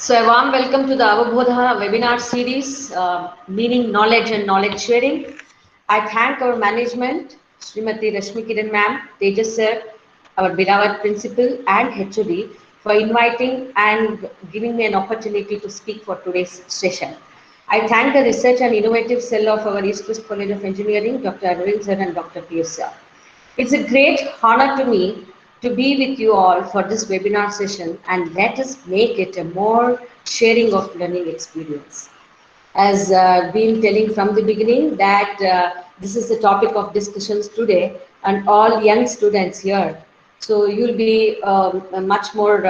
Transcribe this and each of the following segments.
So, a warm welcome to the Avabodha webinar series, meaning knowledge and knowledge sharing. I thank our management, Srimati Rashmi Kiran ma'am, Tejas sir, our beloved principal and HOD for inviting and giving me an opportunity to speak for today's session. I thank the research and innovative cell of our East Coast College of Engineering, Dr. Arvind sir and Dr. P.S. sir. It's a great honor to me to be with you all for this webinar session, and let us make it a more sharing of learning experience. As been telling from the beginning that this is the topic of discussions today and all young students here. So you'll be much more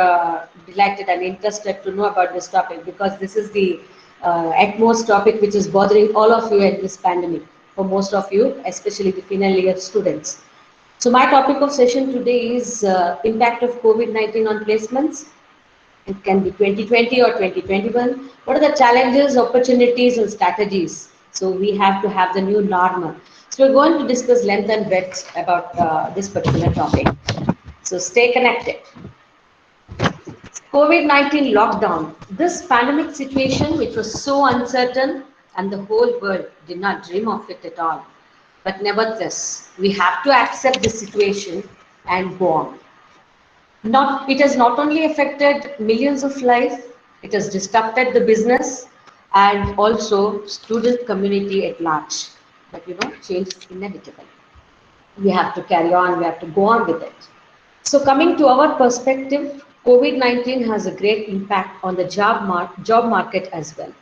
delighted and interested to know about this topic because this is the utmost topic which is bothering all of you at this pandemic, for most of you, especially the final year students. So my topic of session today is impact of COVID-19 on placements. It can be 2020 or 2021. What are the challenges, opportunities, and strategies? So we have to have the new normal. So we're going to discuss length and breadth about this particular topic. So stay connected. COVID-19 lockdown. This pandemic situation, which was so uncertain, and the whole world did not dream of it at all. But nevertheless, we have to accept the situation and go on. It has not only affected millions of lives, it has disrupted the business and also student community at large. But change is inevitable. We have to carry on, we have to go on with it. So coming to our perspective, COVID-19 has a great impact on the job market as well.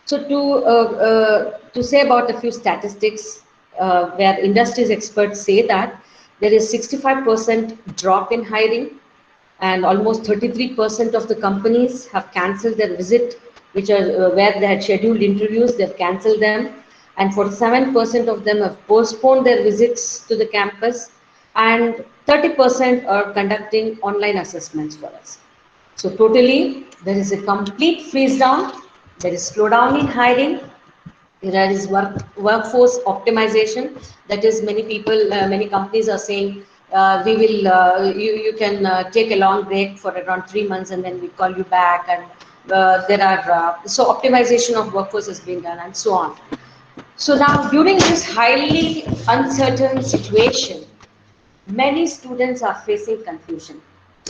So to say about a few statistics, where industries experts say that there is 65% drop in hiring, and almost 33% of the companies have cancelled their visit, which are where they had scheduled interviews, they've cancelled them, and 47% of them have postponed their visits to the campus, and 30% are conducting online assessments for us. So totally, there is a complete freeze down, there is slowdown in hiring, there is workforce optimization. That is, many people, many companies are saying, you can take a long break for around 3 months and then we call you back. And so optimization of workforce has been done and so on. So now during this highly uncertain situation, many students are facing confusion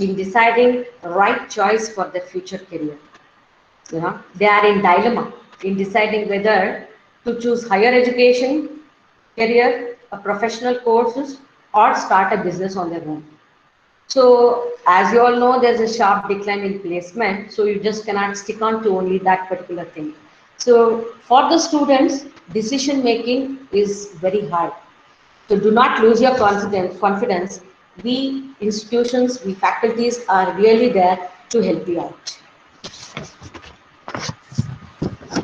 in deciding the right choice for their future career. They are in dilemma in deciding whether to choose higher education career, a professional courses, or start a business on their own. So as you all know, there's a sharp decline in placement, so you just cannot stick on to only that particular thing. So for the students, decision making is very hard. So do not lose your confidence. We institutions, we faculties are really there to help you out.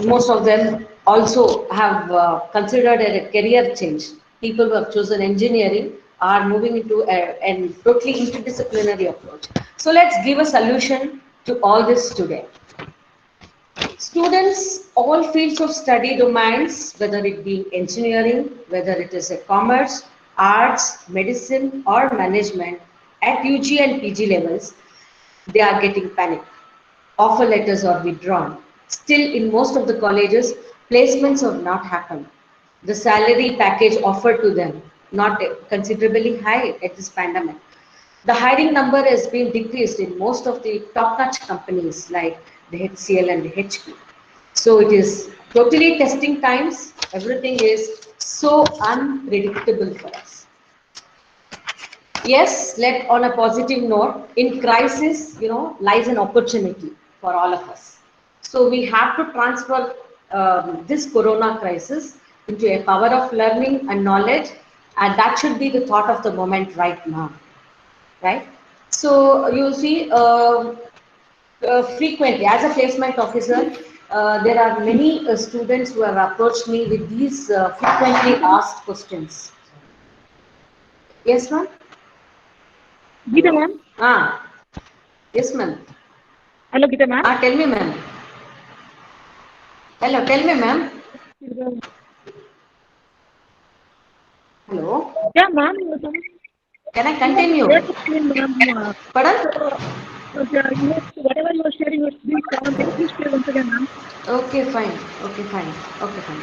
Most of them also have considered a career change. People who have chosen engineering are moving into a totally interdisciplinary approach. So let's give a solution to all this today. Students, all fields of study domains, whether it be engineering, whether it is a commerce, arts, medicine, or management, at UG and PG levels, they are getting panic. Offer letters are withdrawn. Still, in most of the colleges, placements have not happened. The salary package offered to them not considerably high at this pandemic. The hiring number has been decreased in most of the top-notch companies like the HCL and the HP. So it is totally testing times. Everything is so unpredictable for us. Yes, let on a positive note, in crisis, lies an opportunity for all of us. So we have to transfer this corona crisis into a power of learning and knowledge, and that should be the thought of the moment right now, right? So you see, frequently as a placement officer, there are many students who have approached me with these frequently asked questions. Yes, ma'am? Geeta Hello? ma'am. Ah, yes, ma'am. Hello, Geeta ma'am. Tell me, ma'am. Hello, tell me, ma'am. Hello. Yeah, ma'am. Can I You continue? were there to see ma'am. Pardon? So, whatever you are sharing, please comment. Can you please share once again, ma'am? Okay, fine. Okay, fine. Okay, fine.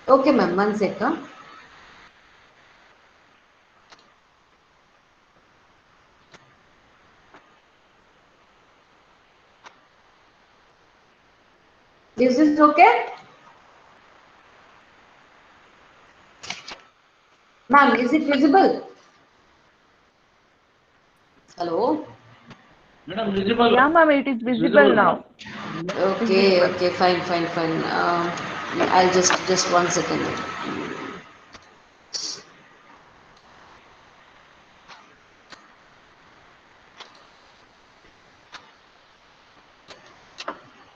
Okay, ma'am. One second. Is this okay? Ma'am, is it visible? Hello? Madam, visible. Yeah, ma'am, it is It's visible visible, now. madam. It is Okay, visible. okay, fine, fine, fine. I'll just 1 second.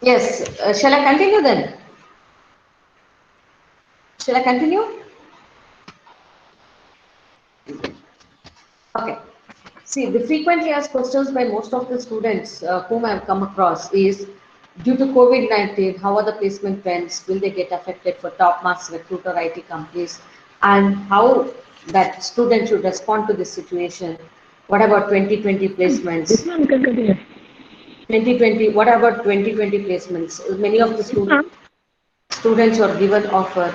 Yes, shall I continue then? Shall I continue? Okay. See, the frequently asked questions by most of the students whom I've come across is due to COVID-19, how are the placement trends? Will they get affected for top marks recruiter IT companies? And how that student should respond to this situation? What about 2020 Yes, placements? ma'am, you can continue. 2020, what about 2020 placements? Many of the Yes, ma'am. students are given offer.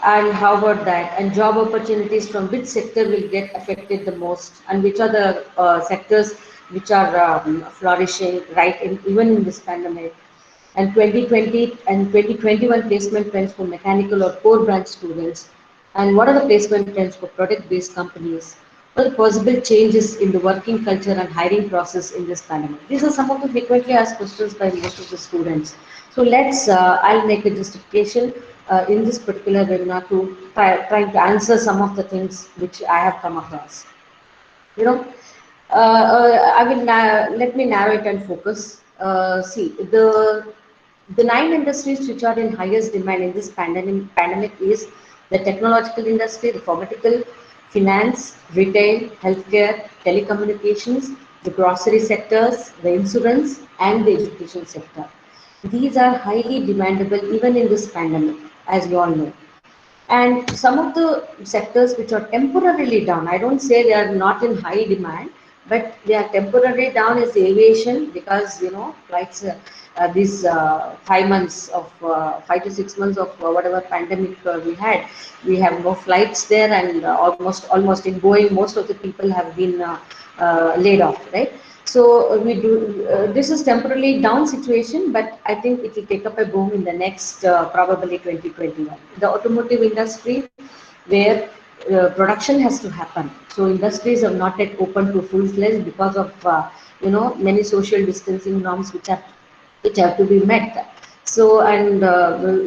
And how about that? And job opportunities from which sector will get affected the most? And which are the sectors which are flourishing right in even in this pandemic? And 2020 and 2021 placement trends for mechanical or core branch students, and what are the placement trends for product-based companies? What are the possible changes in the working culture and hiring process in this pandemic? These are some of the frequently asked questions by most of the students. So I'll make a justification in this particular webinar to trying to answer some of the things which I have come across. You know, I will let me narrow it and focus. See, the 9 industries which are in highest demand in this pandemic is the technological industry, the pharmaceutical, finance, retail, healthcare, telecommunications, the grocery sectors, the insurance, and the education sector. These are highly demandable even in this pandemic, as you all know. And some of the sectors which are temporarily down, I don't say they are not in high demand, but they are temporarily down is the aviation because flights these 5 months of 5 to 6 months of whatever pandemic we have no flights there, and almost in Boeing most of the people have been laid off, right? So we do. This is temporarily down situation, but I think it will take up a boom in the next probably 2021. The automotive industry, where production has to happen. So industries have not yet opened to full fledged because of many social distancing norms which have to be met. So, and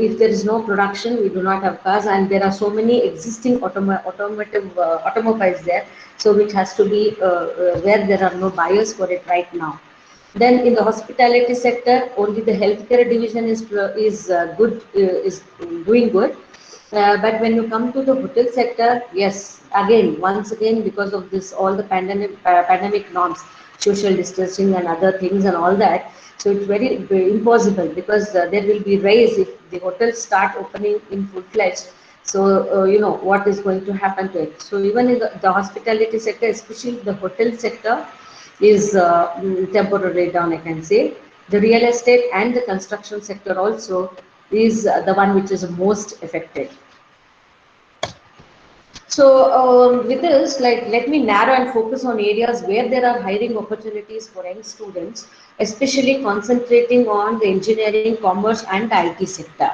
if there is no production, we do not have cars, and there are so many existing automobiles there, so which has to be where there are no buyers for it right now. Then in the hospitality sector, only the healthcare division is good is doing good. But when you come to the hotel sector, yes, again, once again, because of this, all the pandemic norms, social distancing and other things and all that, so it's very impossible because there will be raise if the hotels start opening in full fledged. So what is going to happen to it. So even in the hospitality sector, especially the hotel sector, is temporarily down, I can say. The real estate and the construction sector also is the one which is most affected. So with this, like, let me narrow and focus on areas where there are hiring opportunities for young students, especially concentrating on the engineering, commerce, and the IT sector.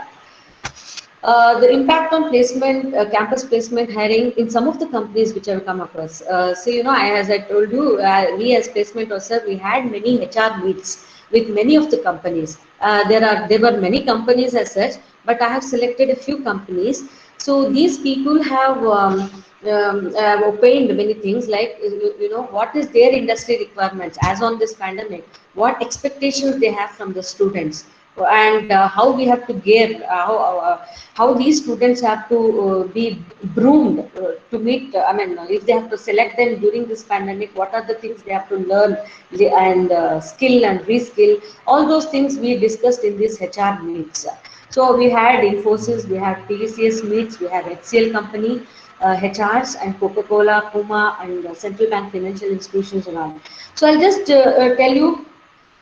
The impact on placement, campus placement hiring in some of the companies which I've come across. So, as I told you, we as placement officer, we had many HR meets with many of the companies. There were many companies as such, but I have selected a few companies. So these people have obtained many things like what is their industry requirements as on this pandemic, what expectations they have from the students, and how we have to gear, how these students have to be groomed to meet. I mean, if they have to select them during this pandemic, what are the things they have to learn and skill and reskill? All those things we discussed in these HR meets. So we had Infosys, we had TCS meets, we have HCL company. HRs and Coca-Cola, Puma, and central bank financial institutions around. So I'll just tell you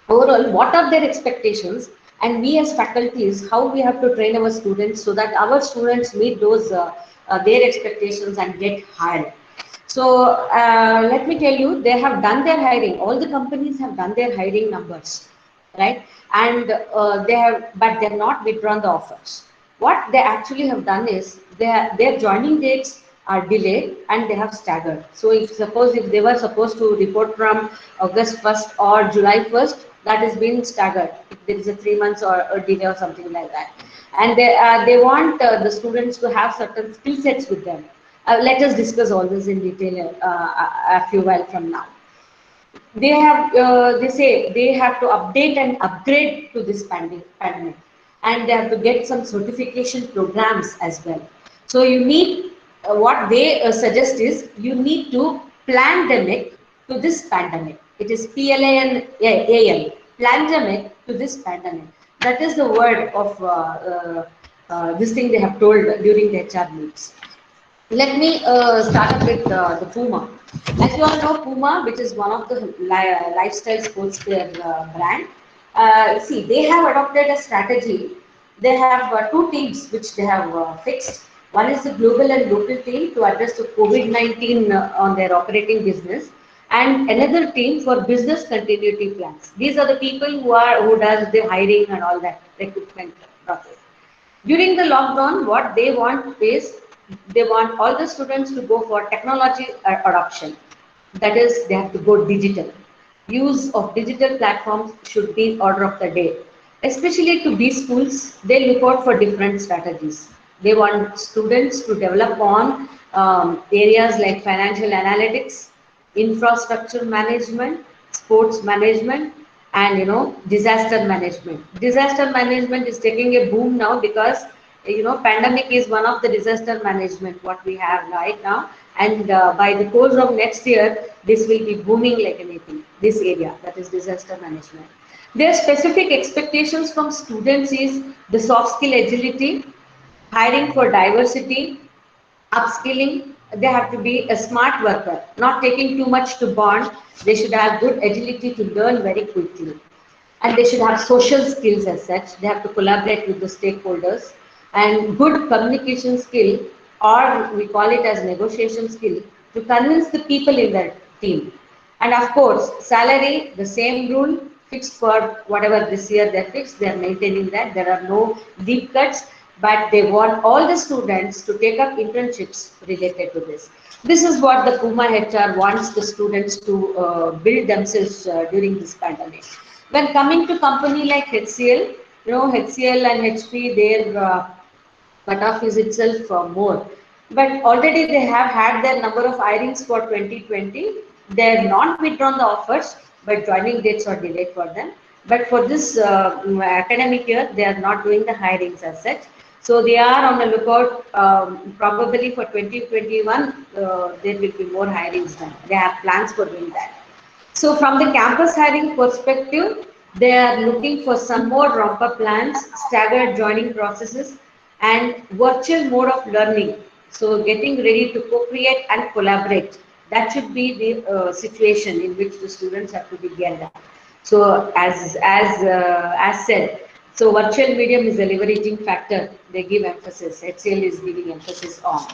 overall what are their expectations, and we as faculties how we have to train our students so that our students meet those their expectations and get hired. So let me tell you, they have done their hiring. All the companies have done their hiring numbers, right? And they have, but they have not withdrawn the offers. What they actually have done is their joining dates are delayed and they have staggered. So if suppose if they were supposed to report from August 1st or July 1st, that has been staggered. If there is a 3 months or delay or something like that, and they want the students to have certain skill sets with them. Let us discuss all this in detail a few while from now. They say they have to update and upgrade to this pandemic, and they have to get some certification programs as well. So you need what they suggest is you need to pandemic to this pandemic. It is PLANAL, pandemic to this pandemic. That is the word of this thing they have told during the HR meets. Let me start up with the Puma. As you all know, Puma, which is one of the lifestyle sportswear brand, see, they have adopted a strategy. They have two teams which they have fixed. One is the global and local team to address the COVID-19 on their operating business, and another team for business continuity plans. These are the people who does the hiring and all that recruitment process. During the lockdown, what they want is they want all the students to go for technology adoption. That is, they have to go digital. Use of digital platforms should be order of the day. Especially to B schools, they look out for different strategies. They want students to develop on areas like financial analytics, infrastructure management, sports management, and disaster management. Disaster management is taking a boom now because pandemic is one of the disaster management what we have right now, and by the course of next year this will be booming like anything, this area, that is disaster management. Their specific expectations from students is the soft skill agility, hiring for diversity, upskilling. They have to be a smart worker, not taking too much to bond. They should have good agility to learn very quickly, and they should have social skills as such. They have to collaborate with the stakeholders, and good communication skill, or we call it as negotiation skill, to convince the people in their team. And of course, salary, the same rule, fixed for whatever this year they're fixed, they're maintaining that. There are no deep cuts, but they want all the students to take up internships related to this. This is what the Puma HR wants the students to build themselves during this pandemic. When coming to company like HCL, HCL and HP, their cutoff is itself more. But already they have had their number of hirings for 2020. They have not withdrawn the offers, but joining dates are delayed for them. But for this academic year, they are not doing the hirings as such. So they are on the lookout. Probably for 2021, there will be more hirings done. They have plans for doing that. So from the campus hiring perspective, they are looking for some more ramp-up plans, staggered joining processes, and virtual mode of learning. So getting ready to co-create and collaborate. That should be the situation in which the students have to be geared up. So as said, so virtual medium is a leveraging factor. They give emphasis. HCL is giving emphasis on.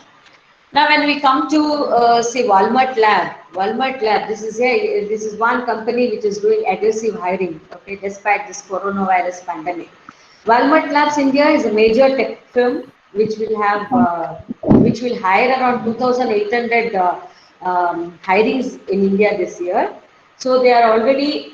Now, when we come to say Walmart Lab, this is one company which is doing aggressive hiring. Okay, despite this coronavirus pandemic, Walmart Labs India is a major tech firm which will hire around 2,800 hirings in India this year. So they are already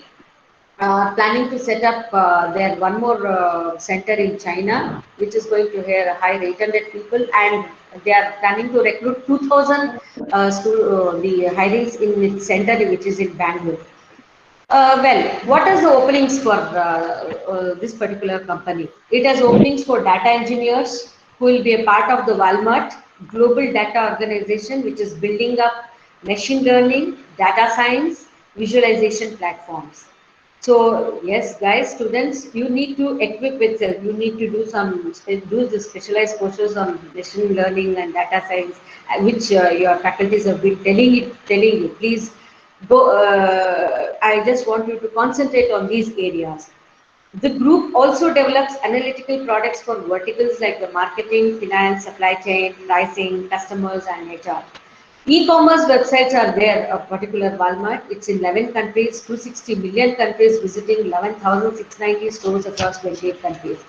planning to set up their one more center in China, which is going to hire 800 people, and they are planning to recruit 2,000 the hirings in its center, which is in Bangalore. Well, what is the openings for this particular company? It has openings for data engineers who will be a part of the Walmart global data organization, which is building up machine learning, data science, visualization platforms. So yes, guys, students, you need to equip itself. You need to do the specialized courses on machine learning and data science, which your faculties have been telling you. Please go. I just want you to concentrate on these areas. The group also develops analytical products for verticals like the marketing, finance, supply chain, pricing, customers, and HR. E-commerce websites are there, a particular Walmart. It's in 11 countries, 260 million countries visiting 11,690 stores across 28 countries.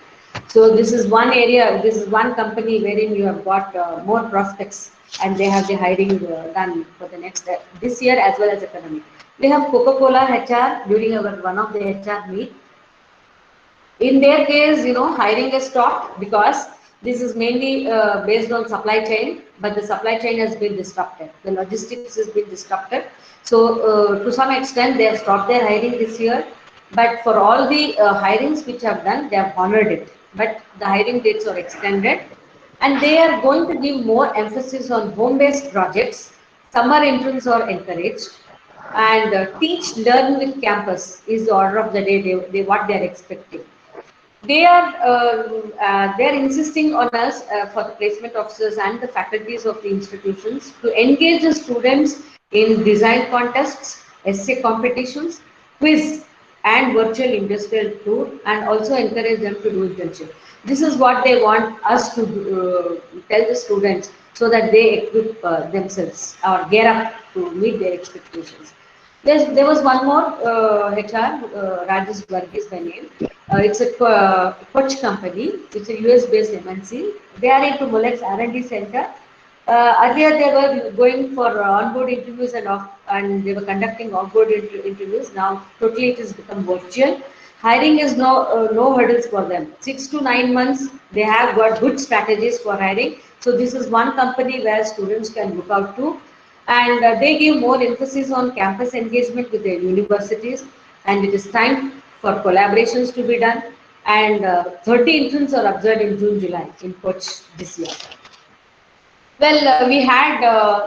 So this is one area, this is one company wherein you have got more prospects and they have the hiring done for the next, this year as well as economic. We have Coca-Cola HR during one of the HR meet. In their case, hiring is stopped because this is mainly based on supply chain, but the supply chain has been disrupted. The logistics has been disrupted. So, to some extent, they have stopped their hiring this year. But for all the hirings which have done, they have honored it. But the hiring dates are extended, and they are going to give more emphasis on home-based projects. Summer interns are encouraged, and teach learn with campus is the order of the day. What they are expecting. They are insisting on us for the placement officers and the faculties of the institutions to engage the students in design contests, essay competitions, quiz, and virtual industrial tour, and also encourage them to do internship. This is what they want us to tell the students so that they equip themselves or gear up to meet their expectations. There was one more HR, Rajesh Varghese by name. It's a coach company. It's a US-based MNC. They are into Molex R&D center. Earlier, they were going for onboard interviews and they were conducting offboard interviews. Now, totally it has become virtual. Hiring is no hurdles for them. 6 to 9 months, they have got good strategies for hiring. So this is one company where students can look out to, and they give more emphasis on campus engagement with their universities, and it is time for collaborations to be done, and 30 interns are observed in June, July in Koch this year. Well, we had,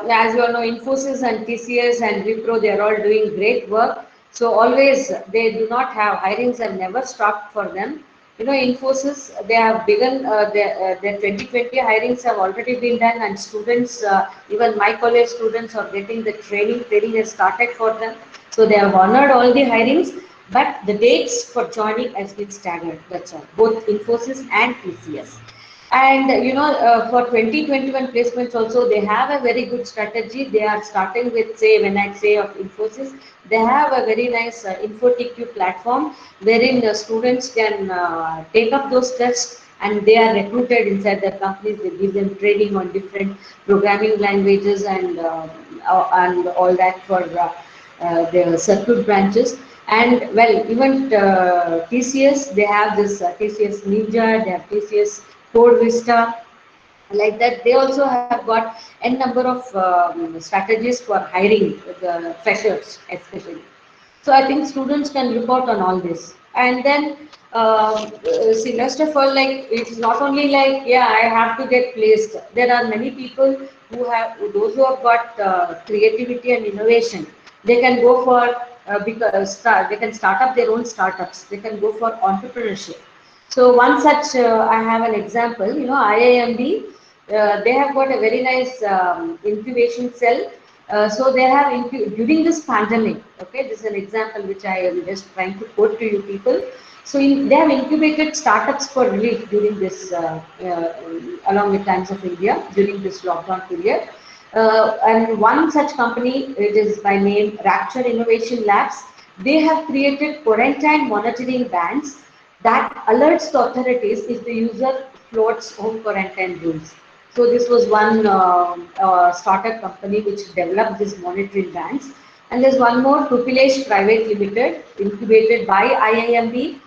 as you all know, Infosys and TCS and Wipro, they are all doing great work. So always, they do not have, hirings have never stopped for them. Infosys, they have begun, their 2020 hirings have already been done, and students, even my college students are getting the training has started for them. So they have honored all the hirings, but the dates for joining has been staggered, that's all, both Infosys and TCS. And for 2021 placements also, they have a very good strategy. They are starting with, say, when I say of Infosys, they have a very nice InfoTQ platform wherein the students can take up those tests, and they are recruited inside their companies. They give them training on different programming languages and all that for their circuit branches. And well, even TCS, they have this TCS Ninja, they have TCS Code Vista, like that. They also have got a number of strategies for hiring the freshers, especially. So I think students can report on all this. And then, see, rest of all, like, it's not only like, yeah, I have to get placed. There are many people those who have got creativity and innovation. They can go for, they can start up their own startups. They can go for entrepreneurship. So one such, I have an example, IIMB, they have got a very nice incubation cell. So they have, during this pandemic, okay, this is an example which I am just trying to quote to you people. So they have incubated startups for relief during this, along with Times of India, during this lockdown period. And one such company, it is by name Rapture Innovation Labs. They have created quarantine monitoring bands that alerts the authorities if the user floats home quarantine rules. So this was one startup company which developed these monitoring bands. And there's one more, Pupilesh Private Limited, incubated by IIMB.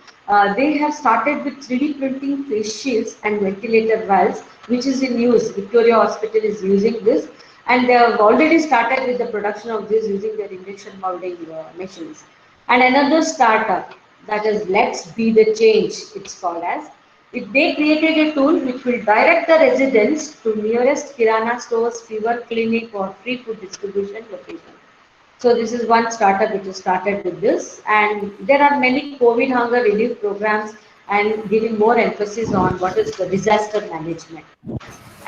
They have started with 3D printing face shields and ventilator valves, which is in use. Victoria Hospital is using this, and they have already started with the production of this using their injection molding machines. And another startup, that is Let's Be the Change, it's called as. They created a tool which will direct the residents to nearest Kirana stores, fever clinic, or free food distribution location. So this is one startup which is started with this, and there are many COVID hunger relief programs and giving more emphasis on what is the disaster management.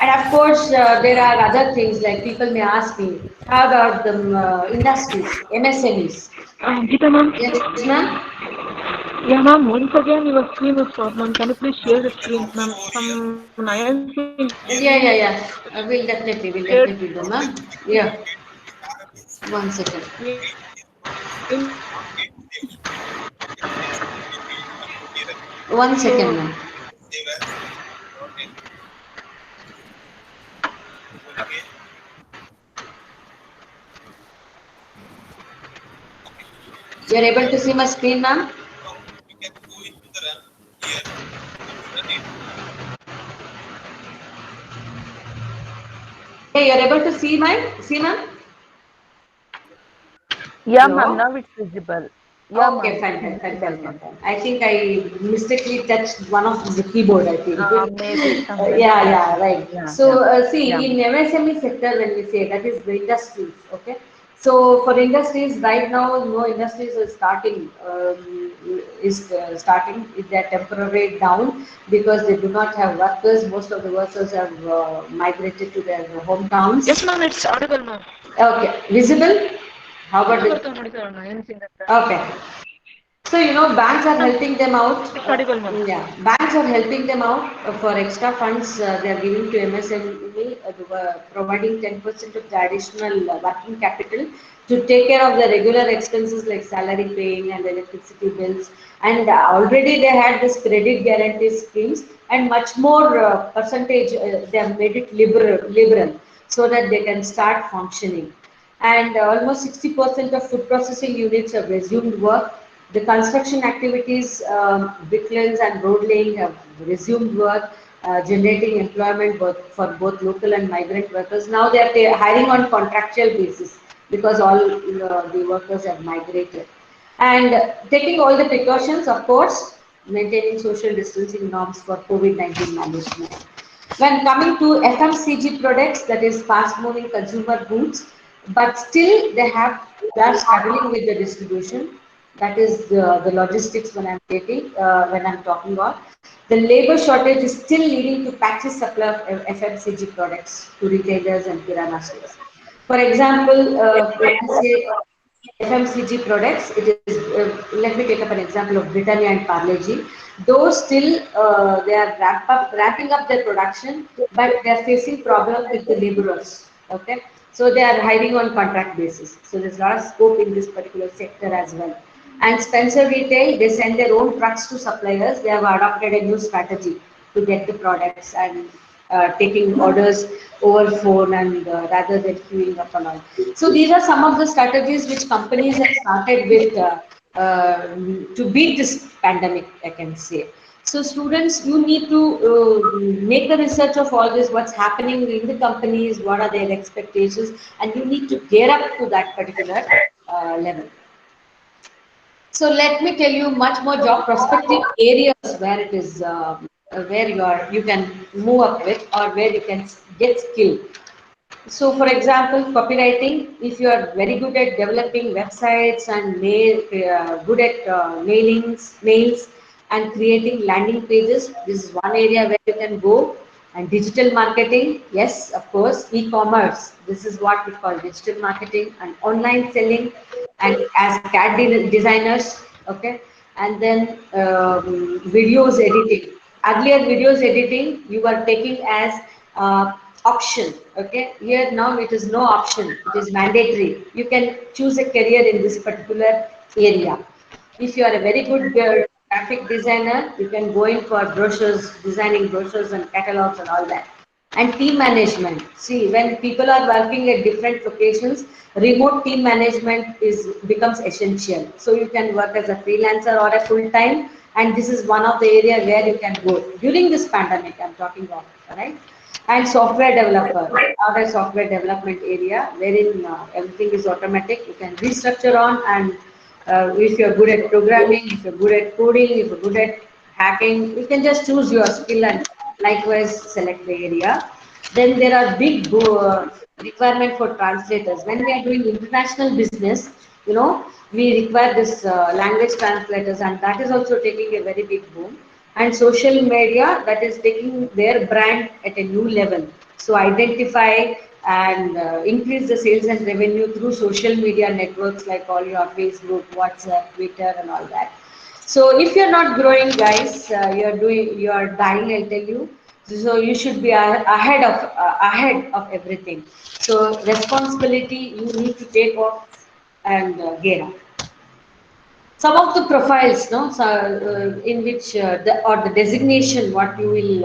And of course, there are other things like people may ask me, how about the industries, MSMEs? Geeta ma'am. Yes, ma'am. Yeah, ma'am. Once again, your screen is stopped, ma'am. Can you please share the screen, ma'am? Some nine Yeah. We'll shared. definitely do, ma'am. Yeah, one second. One second, So ma'am. You're able to see my screen, ma'am? Yeah, you're able to see, ma'am? Yeah, ma'am. Hello? Now it's visible. Yeah, Okay, ma'am. fine, It fine, is fine, visible, fine, fine, ma'am. fine. I think I mistakenly touched one of the keyboard, I think. Maybe sometimes Yeah, happens. right. Yeah, yeah, So, yeah, see, in ma'am. MSME sector, when we say that is the industries, okay? So, for industries, right now, no industries are starting, starting, they're temporary down because they do not have workers. Most of the workers have migrated to their hometowns. yes, ma'am. It's audible, ma'am. Okay, visible? How about the, okay. So, banks are helping them out. It's audible, ma'am. Yeah, banks are helping them out for extra funds they are giving to MSME, providing 10% of the additional working capital to take care of the regular expenses like salary paying and electricity bills. And already they had this credit guarantee schemes, and much more percentage they have made it liberal so that they can start functioning. And almost 60% of food processing units have resumed work. The construction activities, bricklayers and road laying have resumed work, generating employment for both local and migrant workers. Now they are hiring on contractual basis because all the workers have migrated. And taking all the precautions, of course, maintaining social distancing norms for COVID-19 management. When coming to FMCG products, that is fast-moving consumer goods, but still they are struggling with the distribution. That is the logistics when I'm talking about. The labor shortage is still leading to patchy supply of FMCG products to retailers and kirana stores. For example, when I say FMCG products, it is, let me take up an example of Britannia and Parle-G. Those still, they are ramping up their production, but they are facing problem with the laborers. Okay, so they are hiring on contract basis. So there's a lot of scope in this particular sector as well. And Spencer Retail, they send their own trucks to suppliers. They have adopted a new strategy to get the products and taking orders over phone and rather than queuing up and all. So these are some of the strategies which companies have started with to beat this pandemic, I can say. So students, you need to make the research of all this, what's happening in the companies, what are their expectations, and you need to gear up to that particular level. So let me tell you much more job prospective areas where it is where you can move up with or where you can get skill. So, for example, copywriting, if you are very good at developing websites and good at mails and creating landing pages, this is one area where you can go. And digital marketing, yes, of course, e-commerce, this is what we call digital marketing and online selling, and as CAD designers, okay, and then videos editing. Earlier, videos editing, you were taking as option, okay. Here now it is no option, it is mandatory. You can choose a career in this particular area. If you are a very good graphic designer, you can go in for brochures, designing brochures and catalogs and all that. And team management. See, when people are working at different locations, remote team management is becomes essential. So you can work as a freelancer or a full time, and this is one of the area where you can go during this pandemic. I'm talking about, all right? And software developer or a software development area wherein everything is automatic. You can restructure on, and if you're good at programming, if you're good at coding, if you're good at hacking, you can just choose your skill and likewise select the area. Then there are big requirement for translators. When we are doing international business, we require this language translators, and that is also taking a very big boom. And social media, that is taking their brand at a new level. So identify and increase the sales and revenue through social media networks like all your Facebook, WhatsApp, Twitter, and all that. So if you're not growing, guys, you're dying. I'll tell you. So you should be ahead of everything. So responsibility you need to take off and gear up. Some of the profiles, no, so, in which the designation what you will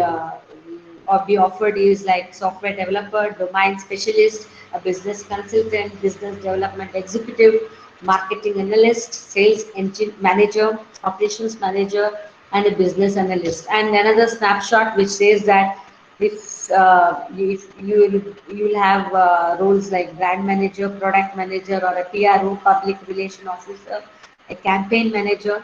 or be offered is like software developer, domain specialist, a business consultant, business development executive, marketing analyst, sales engine manager, operations manager, and a business analyst. And another snapshot which says that if you will have roles like brand manager, product manager, or a PRO, public relation officer, a campaign manager.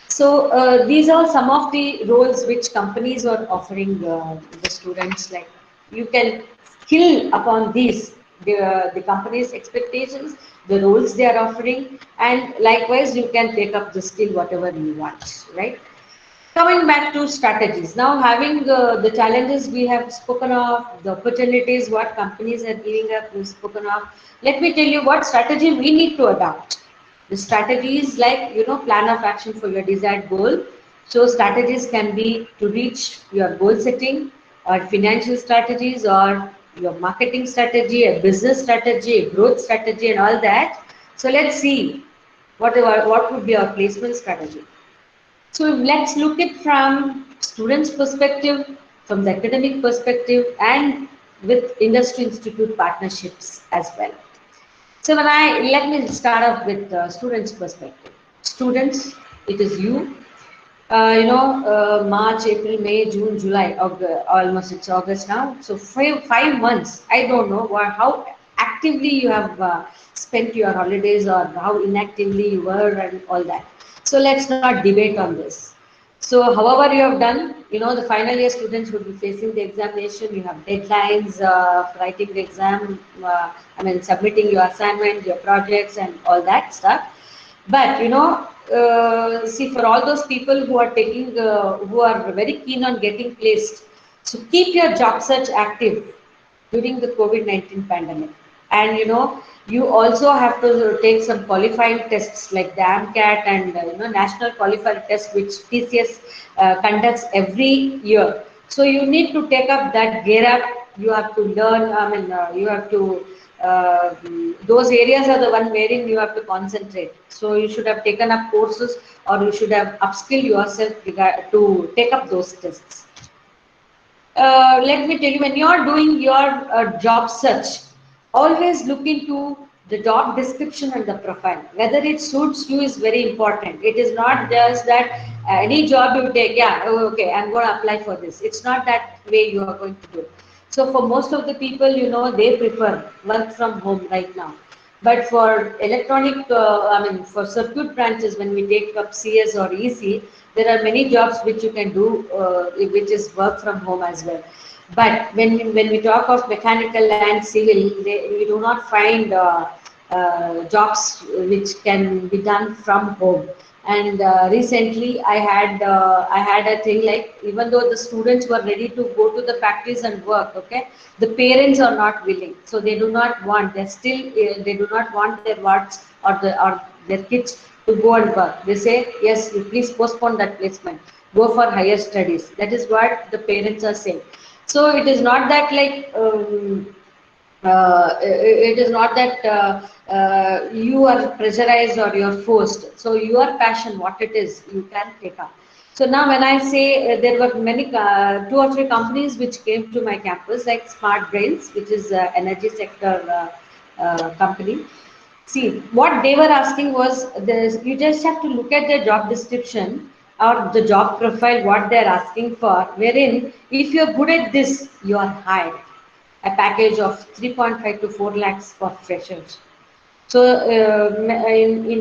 So these are some of the roles which companies are offering the students. Like you can skill upon these the company's expectations, the roles they are offering, and likewise you can take up the skill whatever you want, right? Coming back to strategies, now having the challenges we have spoken of, the opportunities what companies are giving up, we've spoken of. Let me tell you what strategy we need to adopt. The strategies like, plan of action for your desired goal. So strategies can be to reach your goal setting, or financial strategies, or your marketing strategy, a business strategy, a growth strategy, and all that. So let's see what would be our placement strategy. So let's look it from students' perspective, from the academic perspective, and with industry institute partnerships as well. So let me start off with the students' perspective. Students, it is you. March, April, May, June, July, August, almost it's August now. So 5 months. I don't know how actively you have spent your holidays or how inactively you were and all that. So let's not debate on this. So however you have done, the final year students would be facing the examination. You have deadlines of writing the exam, submitting your assignment, your projects, and all that stuff. But see, for all those people who are who are very keen on getting placed, so keep your job search active during the COVID-19 pandemic. And you also have to take some qualifying tests like the AMCAT and national qualifying test which TCS conducts every year. So you need to take up that gear up. You have to learn. You have to. Those areas are the one wherein you have to concentrate. So you should have taken up courses, or you should have upskilled yourself to take up those tests. Let me tell you, when you are doing your job search, always look into the job description and the profile. Whether it suits you is very important. It is not just that any job you take, yeah, oh, okay, I'm going to apply for this. It's not that way you are going to do. So for most of the people, they prefer work from home right now. But for electronic, for circuit branches, when we take up CS or EC, there are many jobs which you can do, which is work from home as well. But when we talk of mechanical and civil, we do not find jobs which can be done from home. And recently, I had a thing like, even though the students were ready to go to the factories and work, okay, the parents are not willing, so they do not want. They do not want their wards or their kids to go and work. They say, yes, you please postpone that placement, go for higher studies. That is what the parents are saying. So it is not that like. It is not that you are pressurized or you're forced. So your passion, what it is, you can take up. So now when I say there were many, 2 or 3 companies which came to my campus, like Smart Brains, which is energy sector company. See, what they were asking was, you just have to look at the job description or the job profile, what they're asking for, wherein if you're good at this, you are hired. A package of 3.5 to 4 lakhs for freshers. So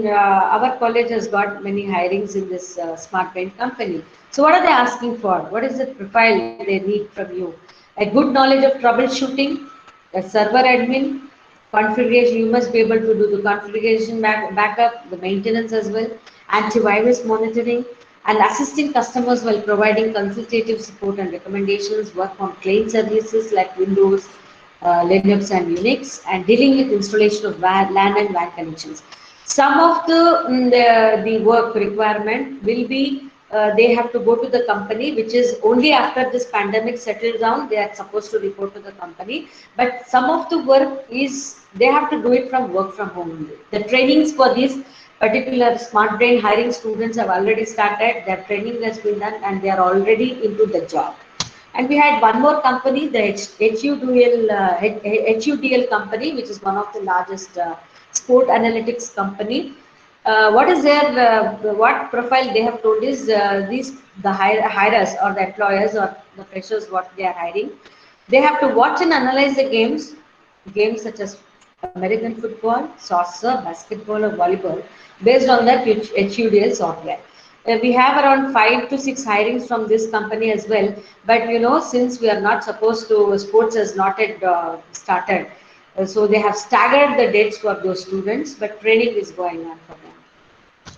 our college has got many hirings in this Smart Brain company. So what are they asking for? What is the profile they need from you? A good knowledge of troubleshooting, a server admin, configuration, you must be able to do the configuration backup, the maintenance as well, antivirus monitoring, and assisting customers while providing consultative support and recommendations, work on client services like Windows, Linux and Unix, and dealing with installation of LAN and WAN connections. Some of the work requirement will be they have to go to the company, which is only after this pandemic settles down, they are supposed to report to the company. But some of the work is they have to do it from work from home only. The trainings for these particular smart brain hiring students have already started. Their training has been done and they are already into the job. And we had one more company, the HUDL company, which is one of the largest sport analytics company. What is their what profile they have told is these the hirers or the employers or the freshers what they are hiring. They have to watch and analyze the games such as American football, soccer, basketball, or volleyball, based on that HUDL software. We have around 5 to 6 hirings from this company as well. But since we are not supposed to, sports has not yet started. So they have staggered the dates for those students, but training is going on for them.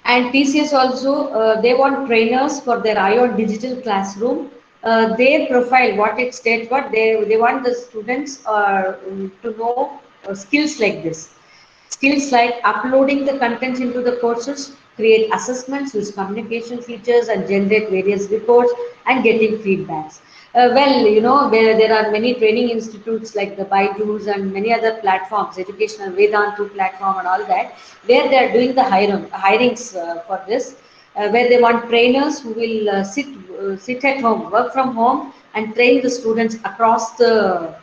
And TCS also, they want trainers for their ION digital classroom. Their profile, what it states, what they want the students to know skills like this. Skills like uploading the contents into the courses, create assessments, use communication features, and generate various reports and getting feedbacks. Well, there are many training institutes like the Baiju's and many other platforms, educational Vedantu platform and all that, where they are doing the hirings for this, where they want trainers who will sit at home, work from home, and train the students across the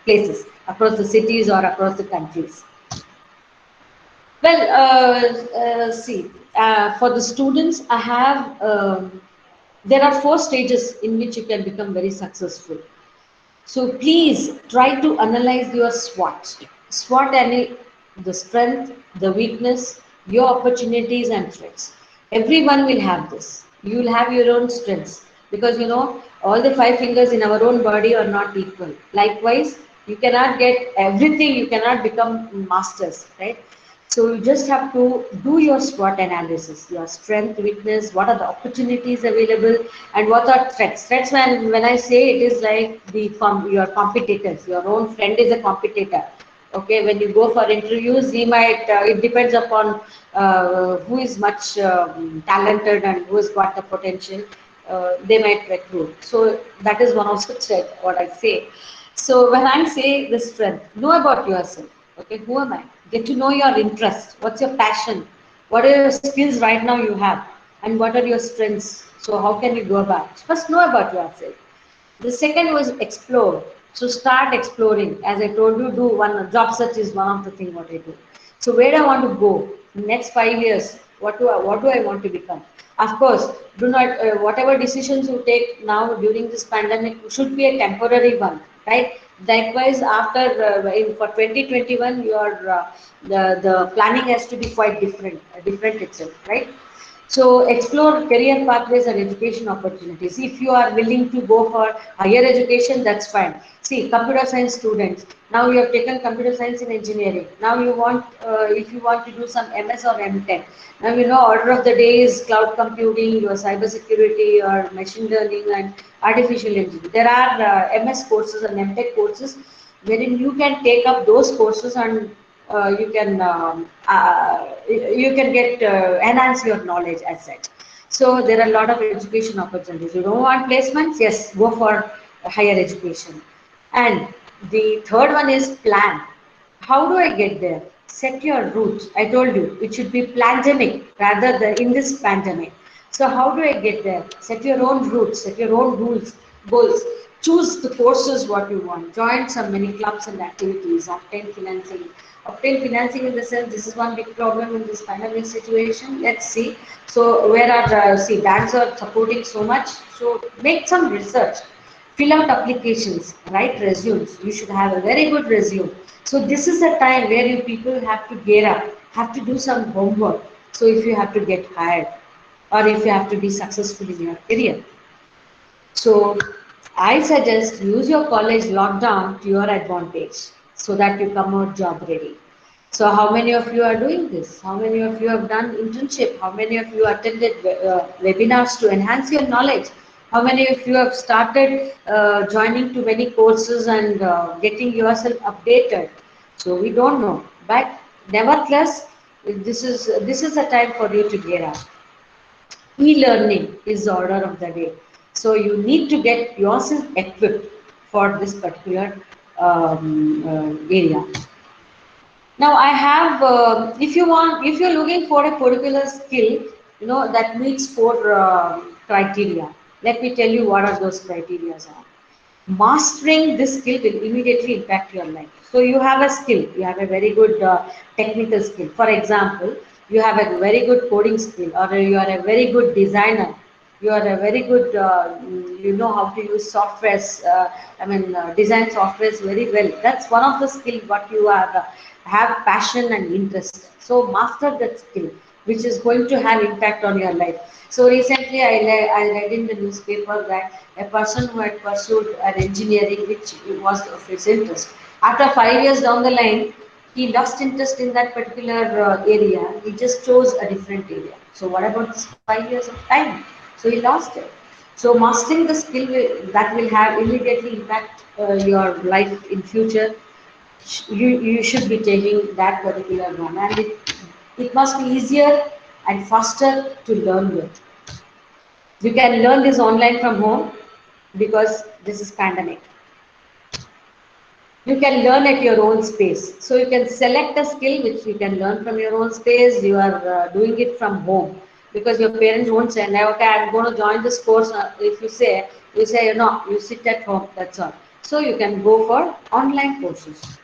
places, across the cities or across the countries. Well, see, for the students, I have, there are 4 stages in which you can become very successful. So please try to analyze your SWOT. SWOT and the strength, the weakness, your opportunities and threats. Everyone will have this. You will have your own strengths because all the 5 fingers in our own body are not equal. Likewise, you cannot get everything. You cannot become masters, right? So you just have to do your SWOT analysis, your strength, weakness, what are the opportunities available, and what are threats. Threats, when I say it is like your competitors, your own friend is a competitor. Okay, when you go for interviews, he might. It depends upon who is much talented and who has got the potential. They might recruit. So that is one of the threats. What I say. So when I say the strength, know about yourself. Okay, who am I? Get to know your interest. What's your passion? What are your skills right now you have? And what are your strengths? So how can you go about it? First know about yourself. The second was explore. So start exploring. As I told you, do one job search is one of the things what I do. So where do I want to go? Next 5 years, what do I want to become? Of course, do not whatever decisions you take now during this pandemic should be a temporary one, right? Likewise, after for 2021, your the planning has to be quite different itself, right? So explore career pathways and education opportunities. If you are willing to go for higher education, that's fine. See, computer science students. Now you have taken computer science in engineering. Now you want, if you want to do some MS or M.Tech. Now order of the day is cloud computing, your cyber security, or machine learning and artificial intelligence. There are MS courses and M.Tech courses wherein you can take up those courses and you can get enhance your knowledge as such. So there are a lot of education opportunities. You don't want placements? Yes, go for higher education. And the third one is plan. How do I get there? Set your route. I told you it should be pandemic rather than in this pandemic. So how do I get there? Set your own routes, set your own rules, goals. Choose the courses what you want. Join some many clubs and activities. Obtain financing. Obtain financing in the sense this is one big problem in this pandemic situation. Let's see. So where are see banks are supporting so much. So make some research. Fill out applications, write resumes. You should have a very good resume. So this is a time where you people have to gear up, have to do some homework. So if you have to get hired or if you have to be successful in your career. So I suggest use your college lockdown to your advantage so that you come out job ready. So how many of you are doing this? How many of you have done internship? How many of you attended webinars to enhance your knowledge? How many of you have started joining to many courses and getting yourself updated? So we don't know, but nevertheless, this is a time for you to gear up. E-learning is the order of the day. So you need to get yourself equipped for this particular area. Now I have, if you're looking for a particular skill, that meets four criteria. Let me tell you what are those criteria are. Mastering this skill will immediately impact your life. So you have a skill, you have a very good technical skill. For example, you have a very good coding skill, or you are a very good designer. You are a very good, you know how to use softwares. Design softwares very well. That's one of the skill what you have passion and interest. So master that skill, which is going to have impact on your life. So recently, I read in the newspaper that a person who had pursued an engineering which was of his interest, after 5 years down the line, he lost interest in that particular area. He just chose a different area. So what about this 5 years of time? So he lost it. So mastering the skill that will have immediately impact your life in future. You should be taking that particular one, and it must be easier and faster to learn with. You can learn this online from home because this is pandemic. You can learn at your own space. So you can select a skill which you can learn from your own space. You are doing it from home because your parents won't say, "No, okay, I'm going to join this course." If you say, "No, you sit at home." That's all. So you can go for online courses.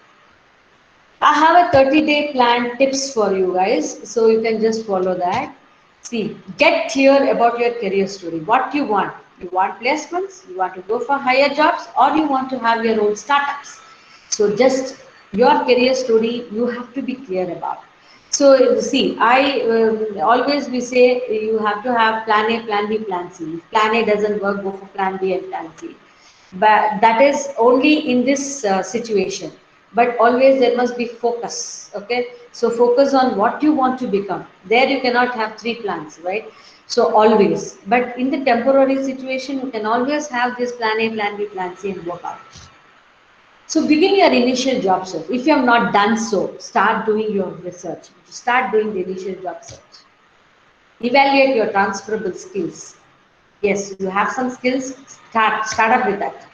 I have a 30-day plan tips for you guys, so you can just follow that. See, get clear about your career story. What you want? You want placements? You want to go for higher jobs, or you want to have your own startups? So just your career story, you have to be clear about. So see, I always we say you have to have plan A, plan B, plan C. If plan A doesn't work, go for plan B and plan C. But that is only in this situation. But always there must be focus. Okay, so focus on what you want to become. There you cannot have three plans, right? So always. But in the temporary situation, you can always have this plan A, plan B, plan C, and work out. So begin your initial job search. If you have not done so, start doing your research. Start doing the initial job search. Evaluate your transferable skills. Yes, you have some skills, start up with that.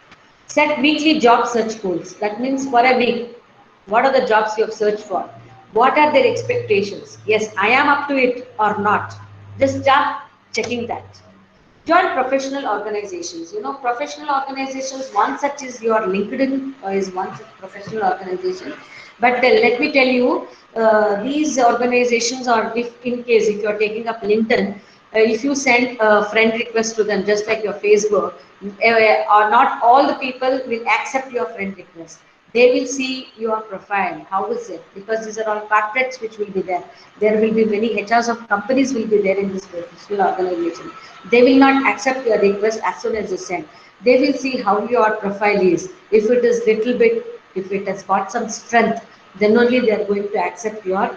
Set weekly job search goals. That means for a week, what are the jobs you have searched for? What are their expectations? Yes, I am up to it or not. Just start checking that. Join professional organizations. Professional organizations, one such is your LinkedIn is one such professional organization. But let me tell you, these organizations are, if in case if you're taking up LinkedIn, if you send a friend request to them, just like your Facebook, or not all the people will accept your friend request. They will see your profile. How is it? Because these are all corporates which will be there. There will be many HRs of companies will be there in this professional organization. They will not accept your request as soon as you send. They will see how your profile is. If it is little bit, if it has got some strength, then only they are going to accept your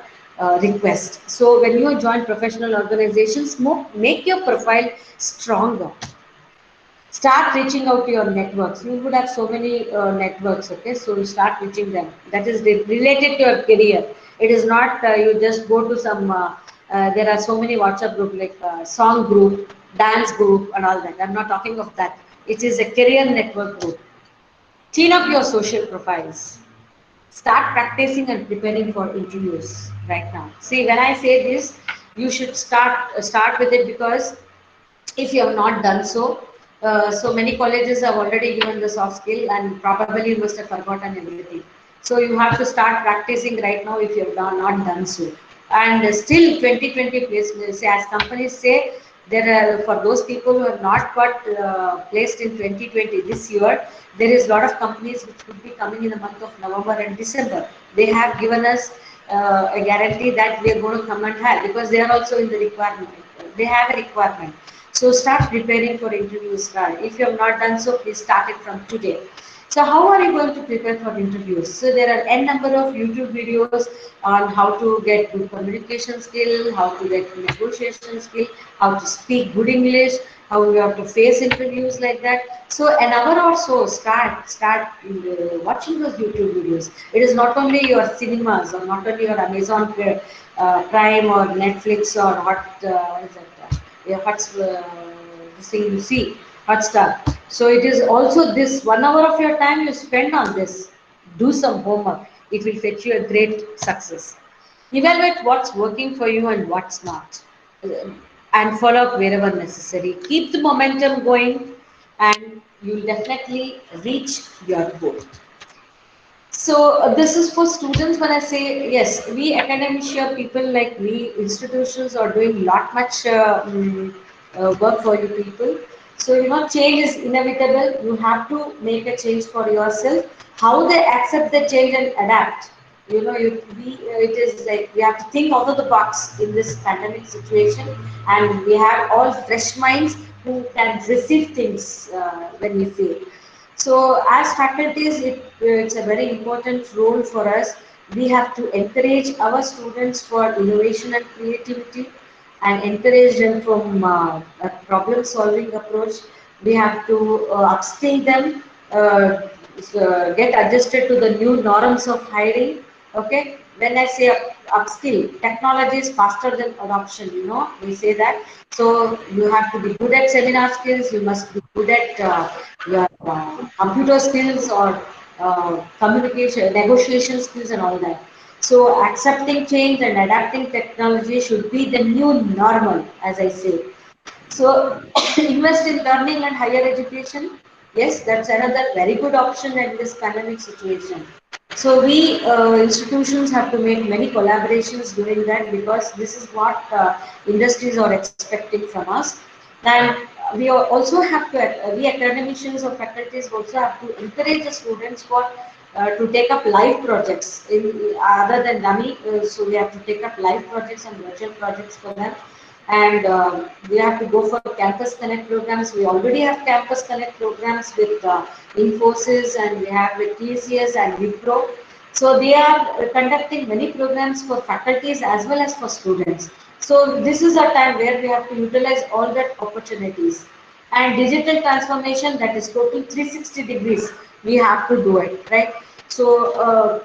request. So when you join professional organizations, make your profile stronger. Start reaching out to your networks. You would have so many networks. Okay, so you start reaching them. That is related to your career. It is not you just go to some there are so many WhatsApp group like song group, dance group, and all that. I'm not talking of that. It is a career network group. Clean up your social profiles. Start practicing and preparing for interviews right now. See, when I say this, you should start with it, because if you have not done so, so many colleges have already given the soft skill, and probably you must have forgotten everything. So you have to start practicing right now if you have not done so. And still 2020 placements, as companies say, there are, for those people who have not got placed in 2020 this year, there is a lot of companies which could be coming in the month of November and December. They have given us a guarantee that we are going to come and have, because they are also in the requirement. They have a requirement. So start preparing for interviews. Start. If you have not done so, please start it from today. So how are you going to prepare for interviews? So there are n number of YouTube videos on how to get good communication skill, how to get negotiation skill, how to speak good English, how you have to face interviews like that. So an hour or so, start watching those YouTube videos. It is not only your cinemas or not only your Amazon Prime or Netflix or what is that? Yeah, this thing you see, Hotstar. So it is also this 1 hour of your time you spend on this. Do some homework. It will fetch you a great success. Evaluate what's working for you and what's not, and follow up wherever necessary. Keep the momentum going, and you'll definitely reach your goal. So this is for students. When I say yes, we academia people like we institutions are doing lot much work for you people. So change is inevitable. You have to make a change for yourself. How they accept the change and adapt. It is like we have to think out of the box in this pandemic situation, and we have all fresh minds who can receive things when we fail. So as faculties, it's a very important role for us. We have to encourage our students for innovation and creativity and encourage them from a problem solving approach. We have to upskill them, get adjusted to the new norms of hiring. Okay, when I say upskill, technology is faster than adoption. We say that. So you have to be good at seminar skills. You must be good at your computer skills or communication, negotiation skills, and all that. So accepting change and adapting technology should be the new normal, as I say. So invest in learning and higher education. Yes, that's another very good option in this pandemic situation. So we institutions have to make many collaborations during that, because this is what industries are expecting from us. And also have to, we academicians or faculties also have to encourage the students for to take up live projects other than dummy. So we have to take up live projects and virtual projects for them, and we have to go for campus connect programs. We already have campus connect programs with Infosys, and we have with TCS and Wipro. So they are conducting many programs for faculties as well as for students. So this is a time where we have to utilize all that opportunities. And digital transformation, that is total 360 degrees, we have to do it, right? So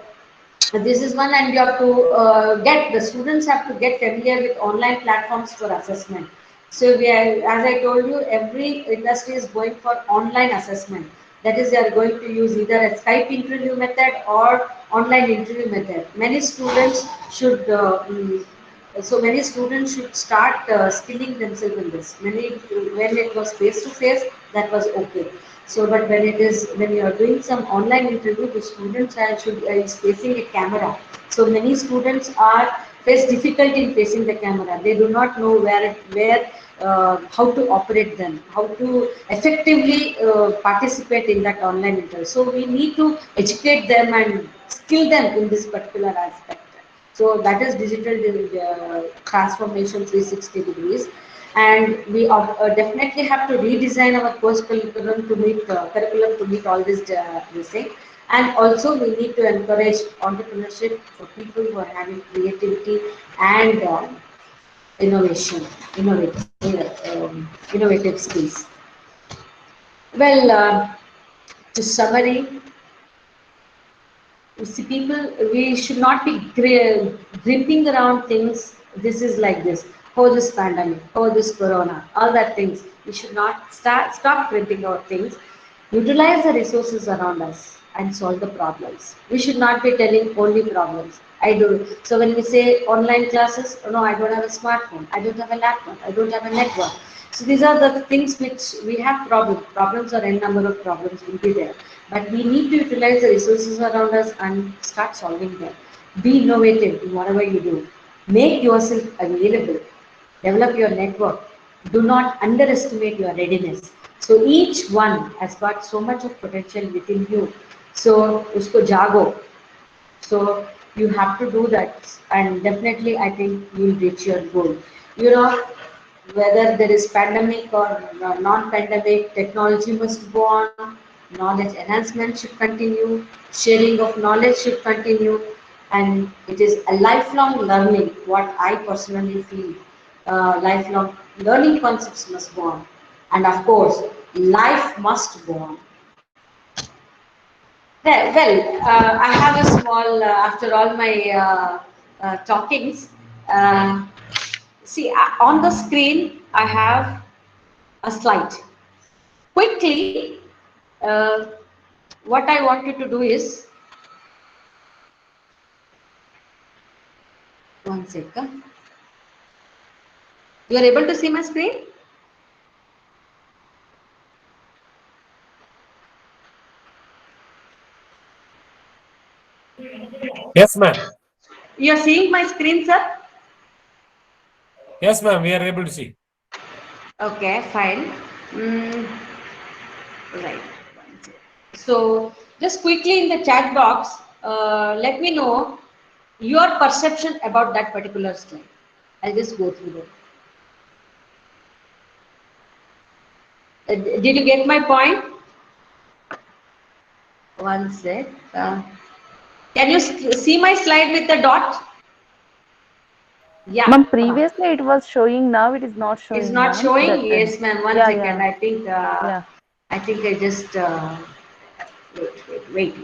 this is one, and you have to get the students have to get familiar with online platforms for assessment. So we are, as I told you, every industry is going for online assessment. That is, they are going to use either a Skype interview method or online interview method. Many students should so many students should start skilling themselves in this. When it was face to face, that was okay. So, but when you are doing some online interview, the students is facing a camera. So many students are face difficulty in facing the camera. They do not know how to operate them, how to effectively participate in that online interview. So we need to educate them and skill them in this particular aspect. So that is digital transformation 360 degrees. And we definitely have to redesign our course curriculum to meet all this thing. And also we need to encourage entrepreneurship for people who are having creativity and innovation, innovative skills. Well, to summary, you see, people, we should not be gripping around things. This is like this. Oh, this pandemic. Oh, this corona. All that things. We should not stop gripping our things. Utilize the resources around us and solve the problems. We should not be telling only problems. I do. So when we say online classes, oh, no, I don't have a smartphone. I don't have a laptop. I don't have a network. So these are the things which we have problems. Problems or n number of problems will be there. But we need to utilize the resources around us and start solving them. Be innovative in whatever you do. Make yourself available. Develop your network. Do not underestimate your readiness. So each one has got so much of potential within you. So usko jago. So you have to do that, and definitely I think you'll reach your goal. You know, whether there is pandemic or non-pandemic, technology must go on, knowledge enhancement should continue, sharing of knowledge should continue, and it is a lifelong learning, what I personally feel. Lifelong learning concepts must go on. And of course, life must go on. I have a small, after all my talkings, uh, see, on the screen, I have a slide. Quickly, uh, what I want you to do is, one second. You are able to see my screen? Yes, ma'am. You are seeing my screen, sir? Yes, ma'am. We are able to see. Okay, fine. Mm, right. So, just quickly in the chat box, let me know your perception about that particular slide. I'll just go through that. Did you get my point? One sec. Can you see my slide with the dot? Yeah. Ma'am, previously it was showing, now it is not It's showing, not ma'am. showing? Yes, ma'am. One Yeah, second. yeah, yeah. I think I just wait.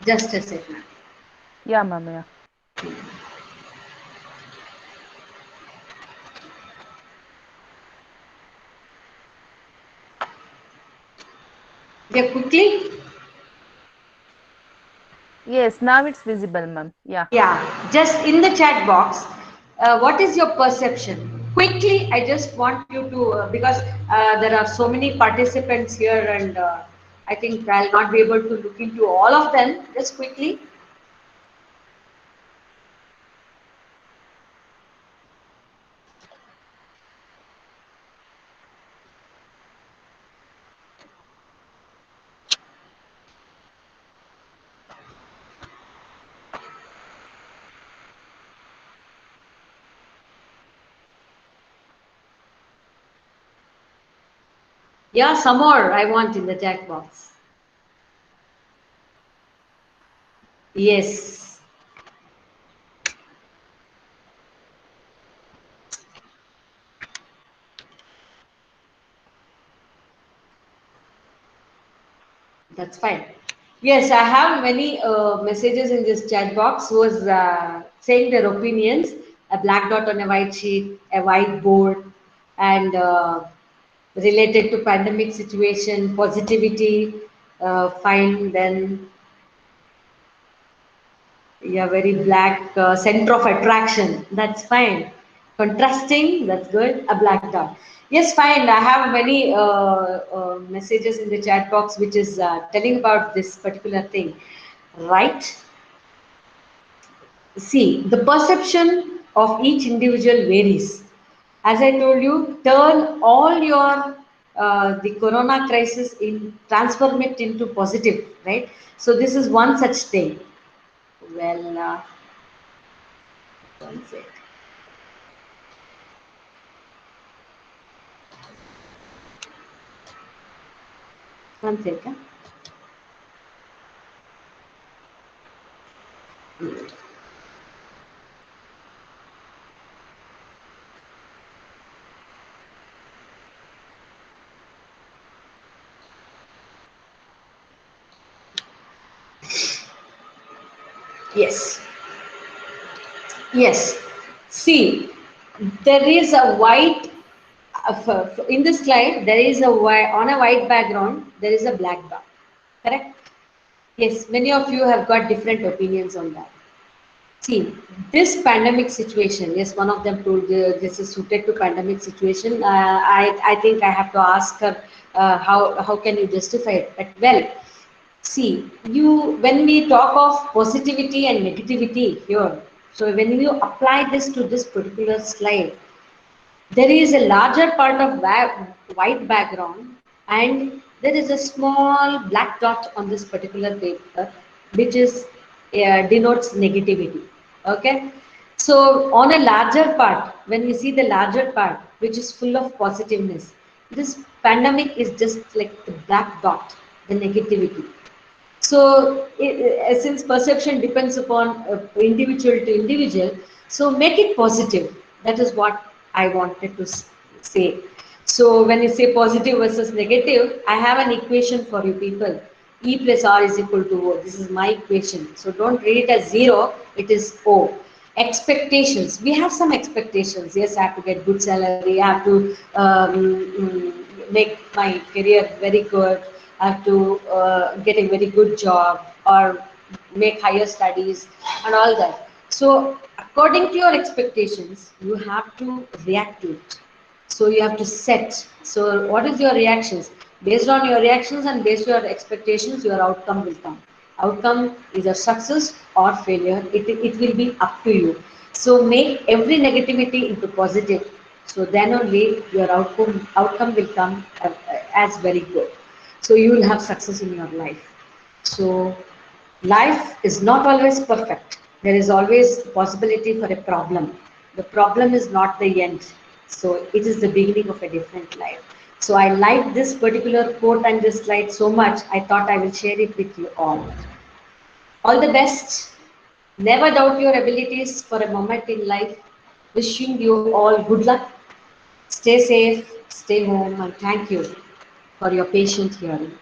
Just a second. Yeah, ma'am, yeah. Yeah, quickly. Yes, now it's visible, ma'am. Yeah. Yeah, just in the chat box, what is your perception? Quickly, I just want you to, because there are so many participants here, and I think I'll not be able to look into all of them. Just quickly. Yeah, some more I want in the chat box. Yes. That's fine. Yes, I have many messages in this chat box who was saying their opinions. A black dot on a white sheet, a whiteboard, and related to pandemic situation, positivity, fine. Then yeah, very black center of attraction. That's fine. Contrasting. That's good. A black dot. Yes, fine. I have many messages in the chat box which is telling about this particular thing, right? See, the perception of each individual varies. As I told you, turn all your the corona crisis in, transform it into positive, right? So this is one such thing. Well, one sec. One second. Yes. Yes. See, there is a white, in this slide, there is a white, on a white background, there is a black dot. Correct? Yes, many of you have got different opinions on that. See, this pandemic situation, yes, one of them told this is suited to pandemic situation. I think I have to ask her how can you justify it? But well, see, when we talk of positivity and negativity here, so when you apply this to this particular slide, there is a larger part of white background and there is a small black dot on this particular paper which is denotes negativity. Okay, So on a larger part, when we see the larger part, which is full of positiveness, this pandemic is just like the black dot, the negativity. So since perception depends upon individual to individual, so make it positive. That is what I wanted to say. So when you say positive versus negative, I have an equation for you people. E plus R is equal to O. This is my equation. So don't read it as 0, it is O. Expectations. We have some expectations. Yes, I have to get good salary. I have to make my career very good. I have to get a very good job or make higher studies and all that. So according to your expectations, you have to react to it. So you have to set. So what is your reactions? Based on your reactions and based on your expectations, your outcome will come. Outcome is a success or failure. It will be up to you. So make every negativity into positive. So then only your outcome will come as very good. So you will have success in your life. So life is not always perfect. There is always possibility for a problem. The problem is not the end. So it is the beginning of a different life. So I like this particular quote and this slide so much, I thought I will share it with you all. All the best. Never doubt your abilities for a moment in life. Wishing you all good luck. Stay safe, stay home, and thank you for your patient hearing.